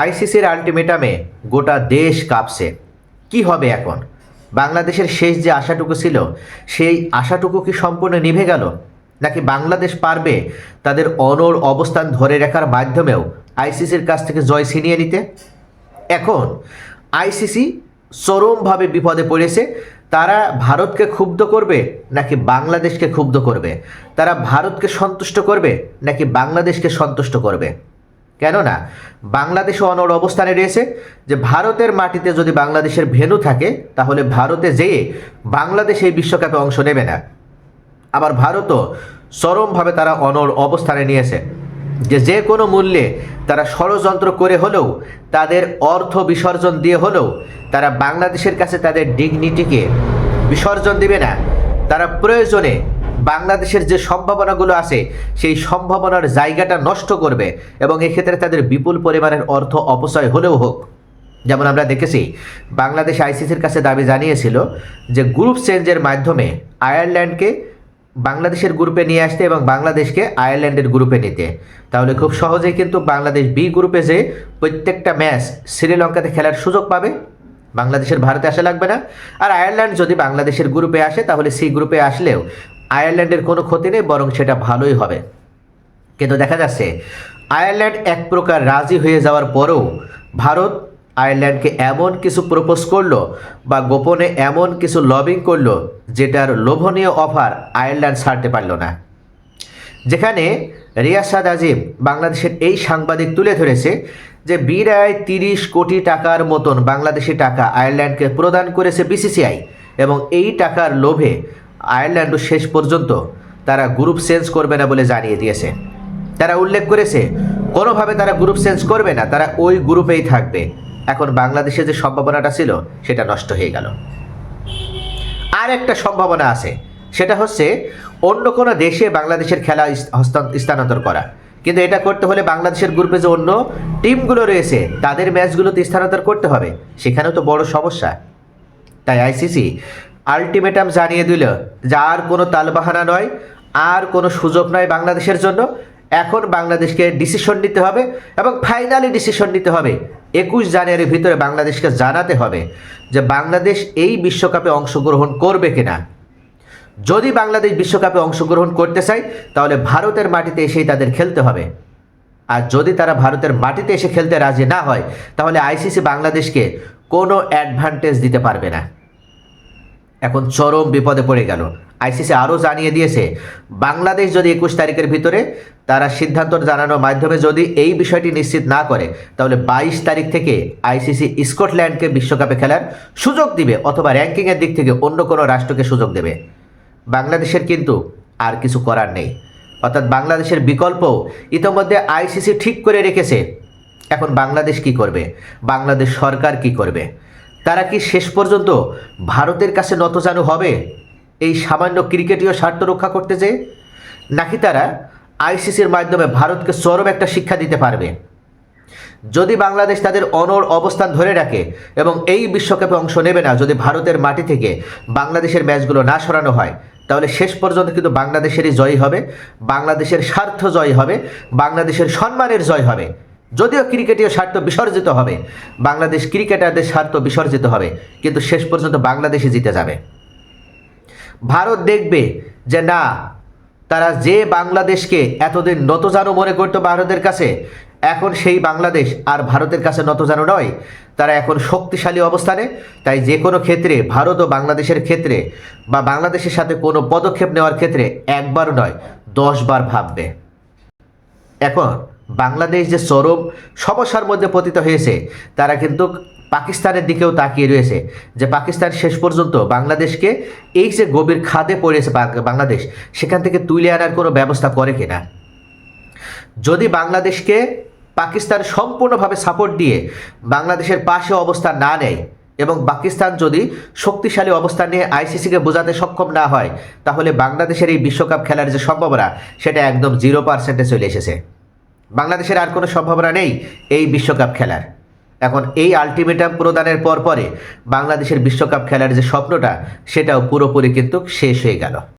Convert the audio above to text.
আইসিসির আলটিমেটামে গোটা দেশ কাঁপছে। কি হবে এখন? বাংলাদেশের শেষ যে আশাটুকু ছিল সেই আশাটুকু কি সম্পূর্ণ নিভে গেল, নাকি বাংলাদেশ পারবে তাদের অনড় অবস্থান ধরে রাখার মাধ্যমেও আইসিসির কাছ থেকে জয় ছিনিয়ে নিতে? এখন আইসিসি চরমভাবে বিপদে পড়েছে। তারা ভারতকে ক্ষুব্ধ করবে নাকি বাংলাদেশকে ক্ষুব্ধ করবে? তারা ভারতকে সন্তুষ্ট করবে নাকি বাংলাদেশকে সন্তুষ্ট করবে? কেননা বাংলাদেশও অনড় অবস্থানে রয়েছে যে ভারতের মাটিতে যদি বাংলাদেশের ভেন্যু থাকে তাহলে ভারতে যেয়ে বাংলাদেশ এই বিশ্বকাপে অংশ নেবে না। আবার ভারতও চরমভাবে তারা অনড় অবস্থানে নিয়েছে যে কোনো মূল্যে তারা ষড়যন্ত্র করে হলেও, তাদের অর্থ বিসর্জন দিয়ে হলেও তারা বাংলাদেশের কাছে তাদের ডিগনিটিকে বিসর্জন দিবে না। তারা প্রয়োজনে বাংলাদেশের যে সম্ভাবনাগুলো আছে সেই সম্ভাবনার জায়গাটা নষ্ট করবে এবং এক্ষেত্রে তাদের বিপুল পরিমাণের অর্থ অপচয় হলেও হোক। যেমন আমরা দেখেছি বাংলাদেশ আইসিসির কাছে দাবি জানিয়েছিল যে গ্রুপ চেঞ্জের মাধ্যমে আয়ারল্যান্ডকে বাংলাদেশের গ্রুপে নিয়ে আসতে এবং বাংলাদেশকে আয়ারল্যান্ডের গ্রুপে নিতে। তাহলে খুব সহজেই কিন্তু বাংলাদেশ বি গ্রুপে যে প্রত্যেকটা ম্যাচ শ্রীলঙ্কাতে খেলার সুযোগ পাবে, বাংলাদেশের ভারতে আসা লাগবে না। আর আয়ারল্যান্ড যদি বাংলাদেশের গ্রুপে আসে তাহলে সি গ্রুপে আসলেও আয়ারল্যান্ডের কোনো ক্ষতি নেই, বরং সেটা ভালোই হবে। কিন্তু দেখা যাচ্ছে আয়ারল্যান্ড এক প্রকার রাজি হয়ে যাওয়ার পরেও ভারত আয়ারল্যান্ডকে এমন কিছু প্রপোজ করলো বা গোপনে এমন কিছু লবিং করলো যেটার লোভনীয় অফার আয়ারল্যান্ড ছাড়তে পারল না। যেখানে রিয়াসাদ আজিম বাংলাদেশের এই সাংবাদিক তুলে ধরেছে যে বিরায় 30 কোটি টাকার মতন বাংলাদেশি টাকা আয়ারল্যান্ডকে প্রদান করেছে বিসিসিআই এবং এই টাকার লোভে আয়ারল্যান্ডও শেষ পর্যন্ত তারা গ্রুপ চেঞ্জ করবে না বলে জানিয়ে দিয়েছে। তারা উল্লেখ করেছে কোনোভাবে তারা গ্রুপ চেঞ্জ করবে না, তারা ওই গ্রুপেই থাকবে। এখন বাংলাদেশে যে সম্ভাবনাটা ছিল সেটা নষ্ট হয়ে গেল। আর একটা সম্ভাবনা আছে, সেটা হচ্ছে অন্য কোনো দেশে বাংলাদেশের খেলা স্থানান্তর করা। কিন্তু এটা করতে হলে বাংলাদেশের গ্রুপে যে অন্য টিমগুলো রয়েছে তাদের ম্যাচগুলোতে স্থানান্তর করতে হবে, সেখানেও তো বড় সমস্যা। তাই আইসিসি আলটিমেটাম জানিয়ে দিল যে আর কোনো তালবাহানা নয়, আর কোনো সুযোগ নয় বাংলাদেশের জন্য। এখন বাংলাদেশকে ডিসিশন নিতে হবে এবং ফাইনালি ডিসিশন নিতে হবে 21 জানুয়ারির ভিতরে বাংলাদেশকে জানাতে হবে যে বাংলাদেশ এই বিশ্বকাপে অংশগ্রহণ করবে কিনা। যদি বাংলাদেশ বিশ্বকাপে অংশগ্রহণ করতে চায় তাহলে ভারতের মাটিতে এসেই তাদের খেলতে হবে। আর যদি তারা ভারতের মাটিতে এসে খেলতে রাজি না হয় তাহলে আইসিসি বাংলাদেশকে কোনো অ্যাডভান্টেজ দিতে পারবে না। এখন চরম বিপদে পড়ে গেল। আইসিসি আরও জানিয়ে দিয়েছে বাংলাদেশ যদি 21 তারিখের ভিতরে তারা সিদ্ধান্ত জানানোর মাধ্যমে যদি এই বিষয়টি নিশ্চিত না করে তাহলে 22 তারিখ থেকে আইসিসি স্কটল্যান্ডকে বিশ্বকাপে খেলার সুযোগ দিবে অথবা র্যাঙ্কিংয়ের দিক থেকে অন্য কোনো রাষ্ট্রকে সুযোগ দেবে। বাংলাদেশের কিন্তু আর কিছু করার নেই, অর্থাৎ বাংলাদেশের বিকল্প ইতিমধ্যে আইসিসি ঠিক করে রেখেছে। এখন বাংলাদেশ কি করবে? বাংলাদেশ সরকার কি করবে? তারা কি শেষ পর্যন্ত ভারতের কাছে নতজানু হবে এই সামান্য ক্রিকেটীয় স্বার্থ রক্ষা করতে যেয়ে, নাকি তারা আইসিসির মাধ্যমে ভারতকে চরম একটা শিক্ষা দিতে পারবে? যদি বাংলাদেশ তাদের অনড় অবস্থান ধরে রাখে এবং এই বিশ্বকাপে অংশ নেবে না, যদি ভারতের মাটি থেকে বাংলাদেশের ম্যাচগুলো না সরানো হয় তাহলে শেষ পর্যন্ত কিন্তু বাংলাদেশেরই জয় হবে, বাংলাদেশের স্বার্থ জয় হবে, বাংলাদেশের সম্মানের জয় হবে। যদিও ক্রিকেটীয় স্বার্থ বিসর্জিত হবে, বাংলাদেশ ক্রিকেটারদের স্বার্থ বিসর্জিত হবে, কিন্তু শেষ পর্যন্ত বাংলাদেশই জিতে যাবে। ভারত দেখবে যে না, তারা যে বাংলাদেশকে এতদিন নতজানু মনে করতো ভারতের কাছে, এখন সেই বাংলাদেশ আর ভারতের কাছে নতজানু নয়, তারা এখন শক্তিশালী অবস্থানে। তাই যে কোনো ক্ষেত্রে ভারত ও বাংলাদেশের ক্ষেত্রে বা বাংলাদেশের সাথে কোনো পদক্ষেপ নেওয়ার ক্ষেত্রে একবার নয় 10 বার ভাববে। এখন বাংলাদেশ যে চরম সমস্যার মধ্যে পতিত হয়েছে, তারা কিন্তু পাকিস্তানের দিকেও তাকিয়ে রয়েছে যে পাকিস্তান শেষ পর্যন্ত বাংলাদেশকে এই যে গভীর খাদে পড়েছে বাংলাদেশ, সেখান থেকে তুলে আনার কোনো ব্যবস্থা করে কিনা। যদি বাংলাদেশকে পাকিস্তান সম্পূর্ণভাবে সাপোর্ট দিয়ে বাংলাদেশের পাশে অবস্থান না নেয় এবং পাকিস্তান যদি শক্তিশালী অবস্থান নিয়ে আইসিসিকে বোঝাতে সক্ষম না হয় তাহলে বাংলাদেশের এই বিশ্বকাপ খেলার যে সম্ভাবনা সেটা একদম 0%-এ চলে এসেছে। বাংলাদেশের আর কোনো সম্ভাবনা নেই এই বিশ্বকাপ খেলার। এখন এই আলটিমেটাম প্রদানের পরে বাংলাদেশের বিশ্বকাপ খেলার যে স্বপ্নটা সেটাও পুরোপুরি কিন্তু শেষ হয়ে গেল।